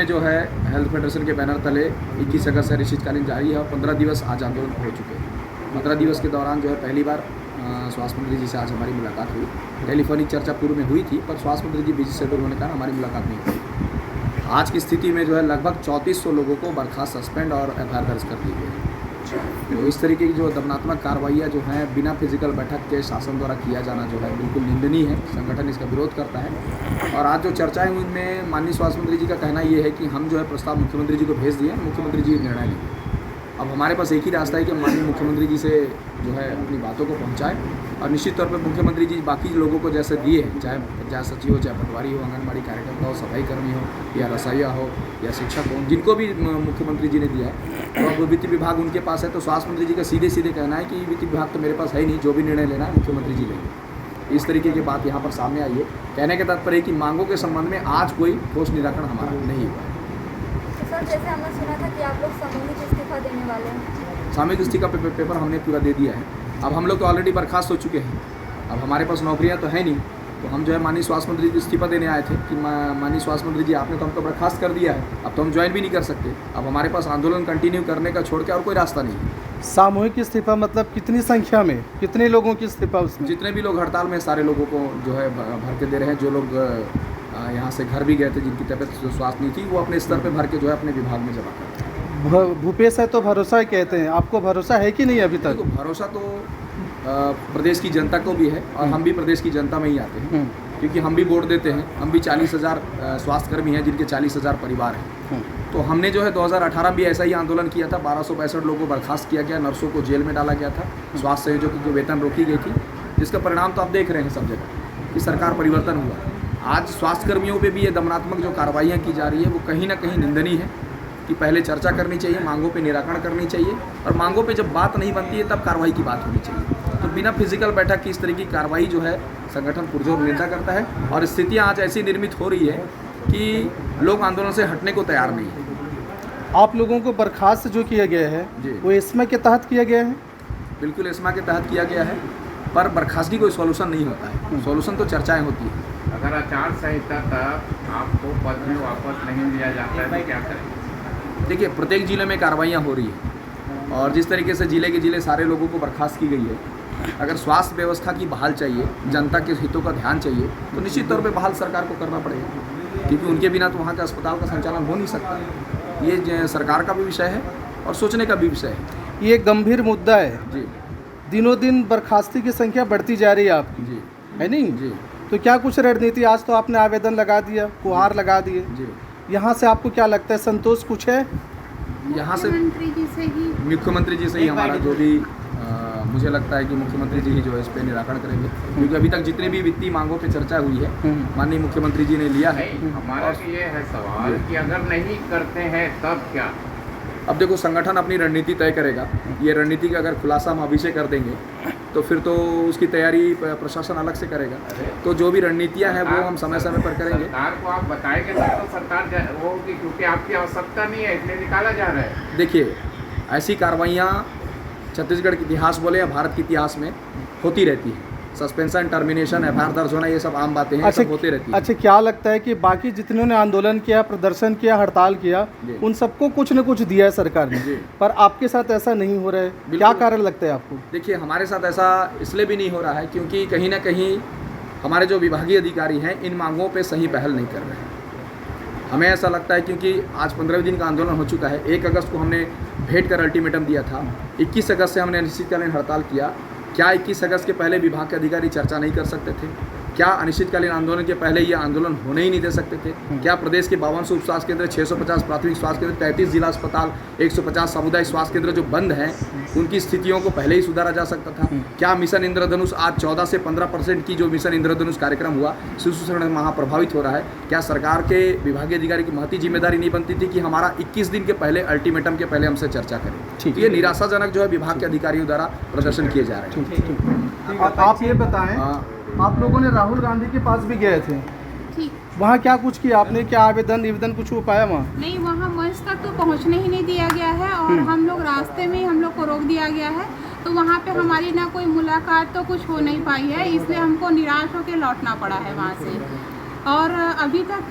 जो है health federation के बैनर तले 21 अगस्त से अनिश्चितकालीन जारी है और 15 दिवस आज आंदोलन हो चुके हैं। 15 दिवस के दौरान जो है पहली बार स्वास्थ्य मंत्री जी से आज हमारी मुलाकात हुई। टेलीफोनिक चर्चा पूर्व में हुई थी, पर स्वास्थ्य मंत्री जी बिजी शेड्यूल होने के कारण हमारी मुलाकात नहीं हुई। आज की स्थिति में जो है लगभग 3400 लोगों को बर्खास्त, सस्पेंड और एफआईआर दर्ज कर दी गई है। तो इस तरीके की जो दमनात्मक कार्रवाइयाँ जो हैं बिना फिजिकल बैठक के शासन द्वारा किया जाना जो है बिल्कुल निंदनीय है। संगठन इसका विरोध करता है। और आज जो चर्चाएं हुई उनमें माननीय स्वास्थ्य मंत्री जी का कहना ये है कि हम जो है प्रस्ताव मुख्यमंत्री जी को भेज दिए, मुख्यमंत्री जी निर्णय लेंगे। अब हमारे पास एक ही रास्ता है कि माननीय मुख्यमंत्री जी से जो है अपनी बातों को पहुंचाएं और निश्चित तौर पर मुख्यमंत्री जी बाकी लोगों को जैसे दिए हैं, चाहे पंचायत सचिव हो, चाहे पटवारी हो, आंगनबाड़ी कार्यकर्ता हो, सफाई कर्मी हो या रसोइया हो या शिक्षक हो, जिनको भी मुख्यमंत्री जी ने दिया है, तो अब वित्त विभाग उनके पास है। तो स्वास्थ्य मंत्री जी का सीधे सीधे कहना है कि वित्त विभाग तो मेरे पास है ही नहीं, जो भी निर्णय लेना है मुख्यमंत्री जी लेंगे। इस तरीके की बात यहाँ पर सामने आई है। कहने का तात्पर्य कि मांगों के संबंध में आज कोई ठोस निराकरण हमारा नहीं हुआ है। सर, जैसे हमने सुना था कि आप लोग सामूहिक इस्तीफा देने वाले हैं। सामूहिक इस्तीफा पेपर हमने पूरा दे दिया है। अब हम लोग तो ऑलरेडी बर्खास्त हो चुके हैं। अब हमारे पास नौकरियां तो है नहीं, तो हम जो है माननीय स्वास्थ्य मंत्री जी इस्तीफा देने आए थे कि माननीय स्वास्थ्य मंत्री जी आपने तो हमको बर्खास्त कर दिया है, अब तो हम ज्वाइन भी नहीं कर सकते। अब हमारे पास आंदोलन कंटिन्यू करने का छोड़ के और कोई रास्ता नहीं है। सामूहिक इस्तीफा मतलब कितनी संख्या में, कितने लोगों की इस्तीफा उसमें? जितने भी लोग हड़ताल में, सारे लोगों को जो है भर के दे रहे हैं। जो लोग यहाँ से घर भी गए थे, जिनकी तबीयत स्वास्थ्य नहीं थी, वो अपने स्तर पर भर के जो है अपने विभाग में जमा करते हैं। भूपेश है तो भरोसा ही कहते हैं, आपको भरोसा है कि नहीं अभी तक? भरोसा तो प्रदेश की जनता को भी है और हम भी प्रदेश की जनता में ही आते हैं, क्योंकि हम भी वोट देते हैं। हम भी 40,000 स्वास्थ्यकर्मी हैं, जिनके 40,000 परिवार हैं। तो हमने जो है 2018 भी ऐसा ही आंदोलन किया था। 1265 लोगों को बर्खास्त किया गया, नर्सों को जेल में डाला गया था, स्वास्थ्य संयोजकों की वेतन रोकी गई थी, जिसका परिणाम तो आप देख रहे हैं सब जगह कि सरकार परिवर्तन हुआ। आज स्वास्थ्यकर्मियों पे भी ये दमनात्मक जो कार्रवाइयाँ की जा रही है वो कहीं ना कहीं निंदनीय है कि पहले चर्चा करनी चाहिए, मांगों पे निराकरण करनी चाहिए, और मांगों पे जब बात नहीं बनती है तब कार्रवाई की बात होनी चाहिए। तो बिना फिजिकल बैठक की इस तरह की कार्रवाई जो है संगठन पुरजोर निंदा करता है। और स्थितियाँ आज ऐसी निर्मित हो रही है कि लोग आंदोलन से हटने को तैयार नहीं है। आप लोगों को बर्खास्त जो किया गया है वो एस्मा के तहत किया गया है? बिल्कुल एस्मा के तहत किया गया है, पर बर्खास्तगी कोई सॉल्यूशन नहीं होता है। सॉल्यूशन तो चर्चाएँ होती हैं। अगर आचार संहिता तक आपको पद में वापस नहीं लिया जाता है तो क्या करें? देखिए, प्रत्येक जिले में कार्रवाइयाँ हो रही है और जिस तरीके से जिले के जिले सारे लोगों को बर्खास्त की गई है, अगर स्वास्थ्य व्यवस्था की बहाल चाहिए, जनता के हितों का ध्यान चाहिए, तो निश्चित तौर पे बहाल सरकार को करना पड़ेगा, क्योंकि उनके बिना तो वहाँ के अस्पताल का संचालन हो नहीं सकता। ये सरकार का भी विषय है और सोचने का भी विषय है। ये गंभीर मुद्दा है जी। दिनों दिन बर्खास्ती की संख्या बढ़ती जा रही है आपकी, जी, है नहीं जी। तो क्या कुछ रणनीति? आज तो आपने आवेदन लगा दिया, गुहार लगा दिए, जी। यहाँ से आपको क्या लगता है, संतोष कुछ है? यहाँ से मुख्यमंत्री जी से ही हमारा जो भी मुझे लगता है कि मुख्यमंत्री जी ही जो है इस पर निराकरण करेंगे, क्योंकि अभी तक जितनी भी वित्तीय मांगों पे चर्चा हुई है माननीय मुख्यमंत्री जी ने लिया है। हमारा ये है सवाल कि अगर नहीं करते हैं तब क्या? अब देखो, संगठन अपनी रणनीति तय करेगा। ये रणनीति का अगर खुलासा हम अभी से कर देंगे तो फिर तो उसकी तैयारी प्रशासन अलग से करेगा। तो जो भी रणनीतियाँ हैं वो हम समय समय पर करेंगे। सरकार को आप बताएंगे तब तो सरकार वो होगी, क्योंकि आपकी आवश्यकता नहीं है इसलिए निकाला जा रहा है। देखिए, ऐसी कार्रवाइयाँ छत्तीसगढ़ के इतिहास बोले या भारत के इतिहास में होती रहती है। सस्पेंशन, टर्मिनेशन, एफआईआर दर्ज होना, ये सब आम बातें हैं, सब होते रहती है। अच्छा, क्या लगता है कि बाकी जितनों ने आंदोलन किया, प्रदर्शन किया, हड़ताल किया, उन सबको कुछ न कुछ दिया है सरकार ने, पर आपके साथ ऐसा नहीं हो रहा है? क्या कारण लगता है आपको? देखिए, हमारे साथ ऐसा इसलिए भी नहीं हो रहा है क्योंकि कहीं ना कहीं हमारे जो विभागीय अधिकारी हैं इन मांगों पे सही पहल नहीं कर रहे हैं। हमें ऐसा लगता है क्योंकि आज 15 दिन का आंदोलन हो चुका है। 1 अगस्त को हमने भेंट कर अल्टीमेटम दिया था, 21 अगस्त से हमने अनिश्चितकालीन हड़ताल किया। क्या 21 अगस्त के पहले विभाग के अधिकारी चर्चा नहीं कर सकते थे? क्या अनिश्चितकालीन आंदोलन के पहले ये आंदोलन होने ही नहीं दे सकते थे? क्या प्रदेश के 52 उप स्वास्थ्य केंद्र, 650 प्राथमिक स्वास्थ्य केंद्र, 33 जिला अस्पताल, 150 सामुदायिक स्वास्थ्य केंद्र जो बंद हैं, उनकी स्थितियों को पहले ही सुधारा जा सकता था? क्या मिशन इंद्रधनुष आज 14 से 15% की जो मिशन इंद्रधनुष कार्यक्रम हुआ, शिशु शरण वहाँ प्रभावित हो रहा है? क्या सरकार के विभागीय अधिकारी की महती जिम्मेदारी नहीं बनती थी कि हमारा 21 दिन के पहले अल्टीमेटम के पहले हमसे चर्चा करें? तो ये निराशाजनक जो है विभाग के अधिकारियों द्वारा प्रदर्शन किए जा रहे हैं। आप ये बताएं, आप लोगों ने राहुल गांधी के पास भी गए थे, ठीक, वहाँ क्या कुछ किया आपने? क्या आवेदन निवेदन कुछ हो पाया वहाँ? नहीं, वहाँ मंच तक तो पहुँचने ही नहीं दिया गया है और हम लोग रास्ते में ही हम लोग को रोक दिया गया है। तो वहाँ पे हमारी ना कोई मुलाकात तो कुछ हो नहीं पाई है, इसलिए हमको निराश होकर लौटना पड़ा है वहाँ से। और अभी तक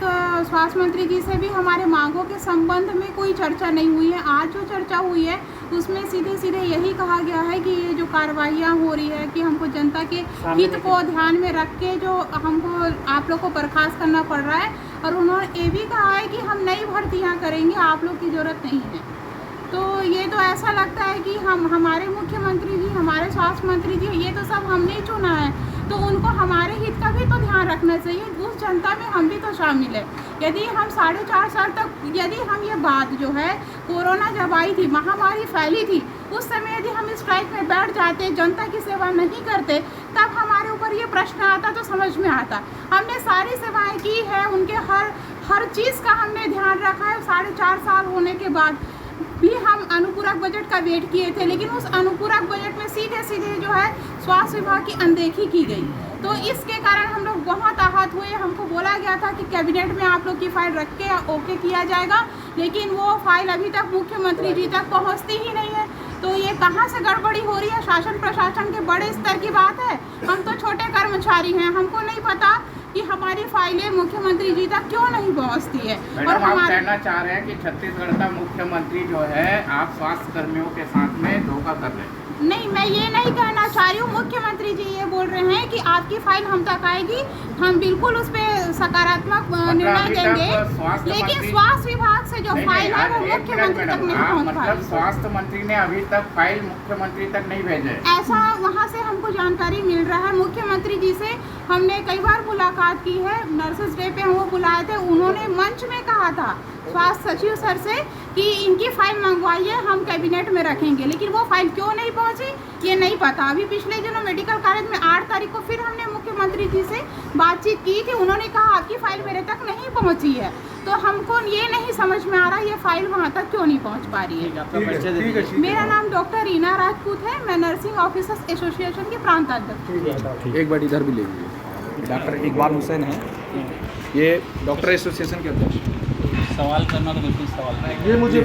स्वास्थ्य मंत्री जी से भी हमारे मांगों के संबंध में कोई चर्चा नहीं हुई है। आज जो चर्चा हुई है उसमें सीधे सीधे यही कहा गया है कि ये जो कार्रवाइयाँ हो रही है कि हमको जनता के हित को ध्यान में रख के जो हमको आप लोग को बर्खास्त करना पड़ रहा है, और उन्होंने ये भी कहा है कि हम नई भर्तियाँ करेंगे, आप लोग की ज़रूरत नहीं है। तो ये तो ऐसा लगता है कि हमारे मुख्यमंत्री जी, हमारे स्वास्थ्य मंत्री जी, ये तो सब हमने चुना है, तो उनको हमारे हित का भी तो ध्यान रखना चाहिए। उस जनता में हम भी तो शामिल है। यदि हम 4.5 साल तक, यदि हम ये बात जो है कोरोना जब आई थी, महामारी फैली थी, उस समय यदि हम स्ट्राइक में बैठ जाते, जनता की सेवा नहीं करते, तब हमारे ऊपर ये प्रश्न आता तो समझ में आता। हमने सारी सेवाएं की है, उनके हर चीज़ का हमने ध्यान रखा है। 4.5 साल होने के बाद भी हम अनुपूरक बजट का वेट किए थे, लेकिन उस अनुपूरक बजट में सीधे सीधे जो है स्वास्थ्य विभाग की अनदेखी की गई। तो इसके कारण हम लोग बहुत आहत हुए। हमको बोला गया था कि कैबिनेट में आप लोग की फाइल रख के ओके किया जाएगा, लेकिन वो फाइल अभी तक मुख्यमंत्री जी तक पहुंचती ही नहीं है। तो ये कहाँ से गड़बड़ी हो रही है? शासन प्रशासन के बड़े स्तर की बात है। हम तो छोटे कर्मचारी हैं, हमको नहीं पता कि हमारी फाइलें मुख्यमंत्री जी तक क्यों नहीं पहुंचती है। मैडम, आप कहना चाह रहे हैं कि छत्तीसगढ़ का मुख्यमंत्री जो है आप स्वास्थ्य कर्मियों के साथ में धोखा कर रहे हैं? नहीं, मैं ये नहीं कहना चाह रही हूँ। मुख्यमंत्री जी ये बोल रहे हैं कि आपकी फाइल हम तक आएगी, हम बिल्कुल उस पर सकारात्मक निर्णय देंगे, लेकिन स्वास्थ्य विभाग से जो फाइल है वो मुख्यमंत्री तक नहीं पहुँच पाई। मतलब स्वास्थ्य मंत्री ने अभी तक फाइल मुख्यमंत्री तक नहीं भेजे? ऐसा वहाँ से हमको जानकारी मिल रहा है। मुख्यमंत्री जी से हमने कई बार मुलाकात की है, नर्सेस डे पे वो बुलाए थे, उन्होंने मंच में कहा था स्वास्थ्य सचिव सर से कि इनकी फाइल मंगवाइए, हम कैबिनेट में रखेंगे, लेकिन वो फाइल क्यों नहीं पहुंची ये नहीं पता। अभी पिछले दिनों मेडिकल कॉलेज में 8 तारीख को फिर हमने मुख्यमंत्री जी से बातचीत की थी, उन्होंने कहा आपकी फाइल मेरे तक नहीं पहुंची है। तो हमको ये नहीं समझ में आ रहा ये फाइल वहाँ तक क्यों नहीं पहुँच पा रही है। मेरा नाम डॉक्टर रीना राजपूत है, मैं नर्सिंग ऑफिसर्स एसोसिएशन की प्रांत अध्यक्ष। एक बार इधर भी ले लीजिए। डॉक्टर इकबाल हुसैन है, ये डॉक्टर एसोसिएशन के अध्यक्ष। सवाल करना तो बिल्कुल सवाल नहीं। ये मुझे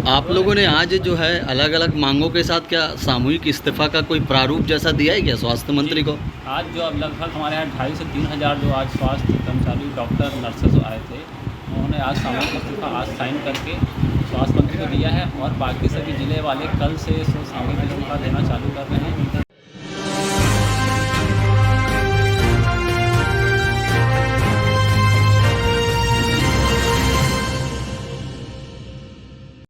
आप लोगों ने आज जो है अलग अलग मांगों के साथ क्या सामूहिक इस्तीफा का कोई प्रारूप जैसा दिया है क्या स्वास्थ्य मंत्री को? आज जो अब लगभग हमारे यहाँ 2,500 से 3,000 जो आज स्वास्थ्य कर्मचारी डॉक्टर नर्सेस आए थे, उन्होंने आज सामूहिक इस्तीफा आज साइन करके स्वास्थ्य मंत्री को दिया है, और बाकी सभी जिले वाले कल से सामूहिक इस्तीफा देना चालू कर रहे हैं।